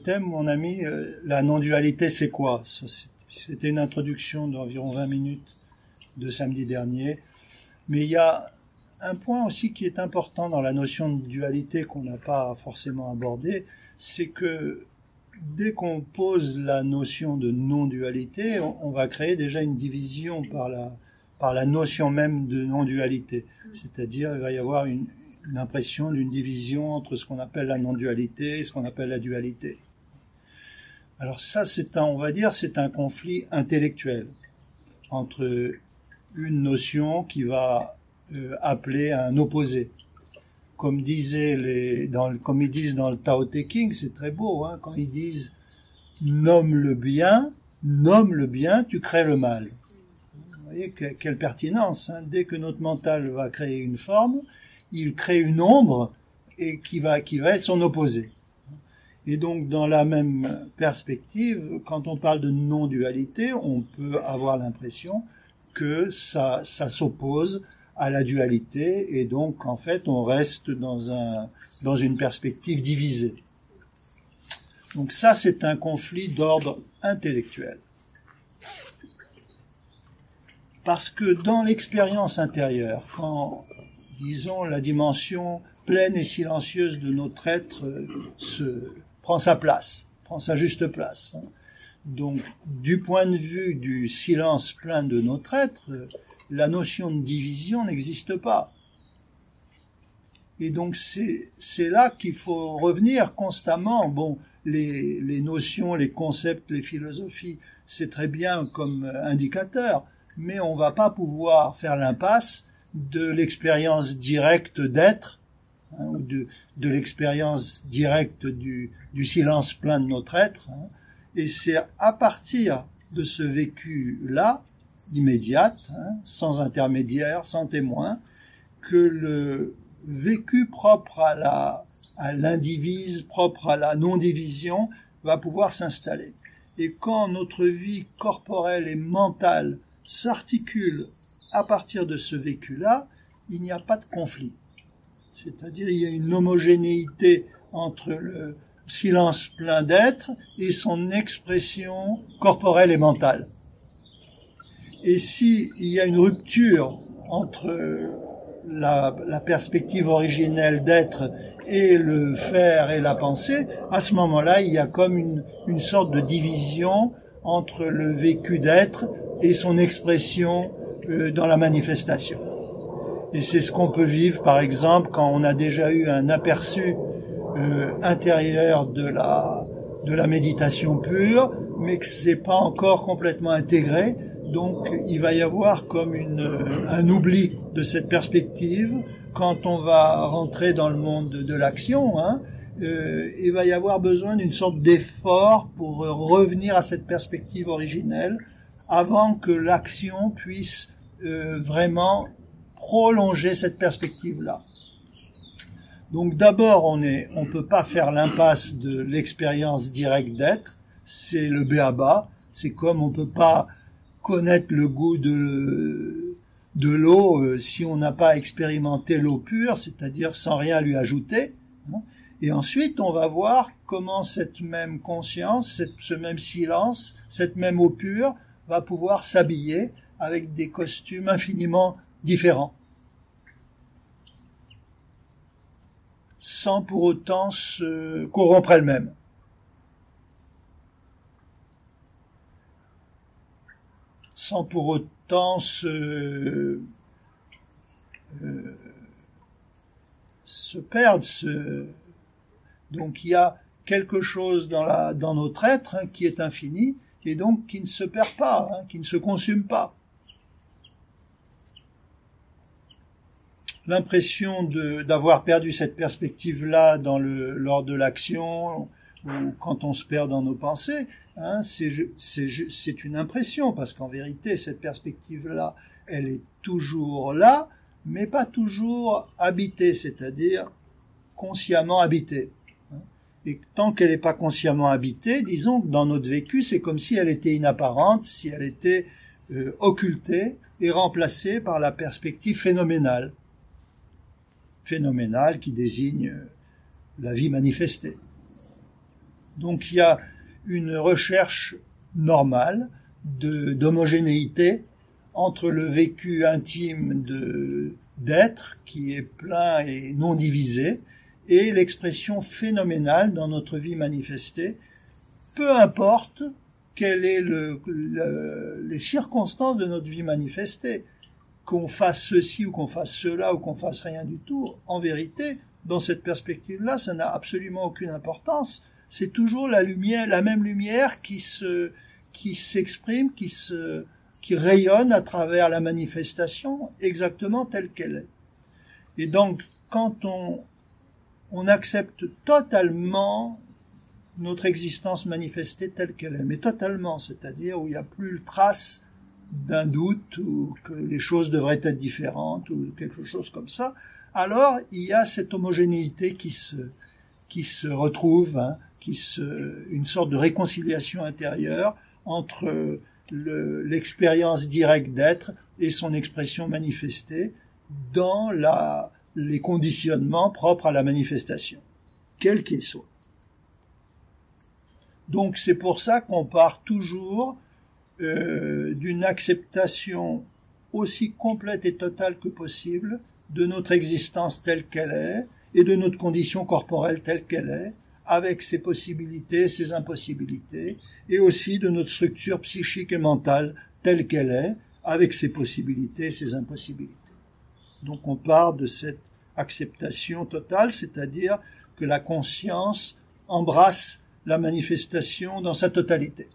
Thème, mon ami, la non-dualité, c'est quoi? C'était une introduction d'environ 20 minutes de samedi dernier. Mais il y a un point aussi qui est important dans la notion de dualité qu'on n'a pas forcément abordé, c'est que dès qu'on pose la notion de non-dualité, on va créer déjà une division par la notion même de non-dualité. C'est-à-dire, il va y avoir une impression d'une division entre ce qu'on appelle la non-dualité et ce qu'on appelle la dualité. Alors ça, on va dire, c'est un conflit intellectuel entre une notion qui va appeler un opposé. Comme ils disent dans le Tao Te Ching, c'est très beau, hein, quand ils disent nomme le bien, tu crées le mal. Vous voyez quelle pertinence, hein. Dès que notre mental va créer une forme, il crée une ombre et qui va être son opposé. Et donc, dans la même perspective, quand on parle de non-dualité, on peut avoir l'impression que ça s'oppose à la dualité, et donc, en fait, on reste dans une perspective divisée. Donc ça, c'est un conflit d'ordre intellectuel. Parce que dans l'expérience intérieure, quand, disons, la dimension pleine et silencieuse de notre être prend sa place, prend sa juste place. Donc, du point de vue du silence plein de notre être, la notion de division n'existe pas. Et donc, c'est là qu'il faut revenir constamment. Bon, les notions, les concepts, les philosophies, c'est très bien comme indicateur, mais on va pas pouvoir faire l'impasse de l'expérience directe d'être, hein, ou de l'expérience directe du silence plein de notre être, hein, et c'est à partir de ce vécu-là, immédiat, hein, sans intermédiaire, sans témoin, que le vécu propre à l'indivise, propre à la non-division, va pouvoir s'installer. Et quand notre vie corporelle et mentale s'articule à partir de ce vécu-là, il n'y a pas de conflit. C'est-à-dire, il y a une homogénéité entre le silence plein d'être et son expression corporelle et mentale. Et s'il y a une rupture entre la perspective originelle d'être et le faire et la pensée, à ce moment-là, il y a comme une sorte de division entre le vécu d'être et son expression dans la manifestation. Et c'est ce qu'on peut vivre, par exemple, quand on a déjà eu un aperçu intérieur de la méditation pure, mais que c'est pas encore complètement intégré. Donc, il va y avoir comme un oubli de cette perspective. Quand on va rentrer dans le monde de l'action, hein, il va y avoir besoin d'une sorte d'effort pour revenir à cette perspective originelle avant que l'action puisse vraiment prolonger cette perspective-là. Donc d'abord, on peut pas faire l'impasse de l'expérience directe d'être, c'est le b.a.-ba, c'est comme on peut pas connaître le goût de l'eau si on n'a pas expérimenté l'eau pure, c'est-à-dire sans rien lui ajouter. Hein. Et ensuite, on va voir comment cette même conscience, ce même silence, cette même eau pure va pouvoir s'habiller avec des costumes infiniment différents, sans pour autant se corrompre elle-même. Sans pour autant se perdre. Donc il y a quelque chose dans notre être, hein, qui est infini et donc qui ne se perd pas, hein, qui ne se consume pas. L'impression d'avoir perdu cette perspective-là lors de l'action ou quand on se perd dans nos pensées, hein, c'est une impression, parce qu'en vérité, cette perspective-là, elle est toujours là, mais pas toujours habitée, c'est-à-dire consciemment habitée. Et tant qu'elle n'est pas consciemment habitée, disons que dans notre vécu, c'est comme si elle était inapparente, si elle était occultée et remplacée par la perspective phénoménale qui désigne la vie manifestée. Donc il y a une recherche normale d'homogénéité entre le vécu intime d'être, qui est plein et non divisé, et l'expression phénoménale dans notre vie manifestée, peu importe quelles sont les circonstances de notre vie manifestée, qu'on fasse ceci ou qu'on fasse cela ou qu'on fasse rien du tout. En vérité, dans cette perspective-là, ça n'a absolument aucune importance. C'est toujours la même lumière qui s'exprime, qui rayonne à travers la manifestation exactement telle qu'elle est. Et donc, quand on accepte totalement notre existence manifestée telle qu'elle est, mais totalement, c'est-à-dire où il n'y a plus trace d'un doute ou que les choses devraient être différentes ou quelque chose comme ça, alors il y a cette homogénéité qui se retrouve, hein, une sorte de réconciliation intérieure entre l'expérience directe d'être et son expression manifestée dans les conditionnements propres à la manifestation, quels qu'ils soient. Donc c'est pour ça qu'on part toujours d'une acceptation aussi complète et totale que possible de notre existence telle qu'elle est et de notre condition corporelle telle qu'elle est, avec ses possibilités, ses impossibilités, et aussi de notre structure psychique et mentale telle qu'elle est, avec ses possibilités et ses impossibilités. Donc on part de cette acceptation totale, c'est-à-dire que la conscience embrasse la manifestation dans sa totalité.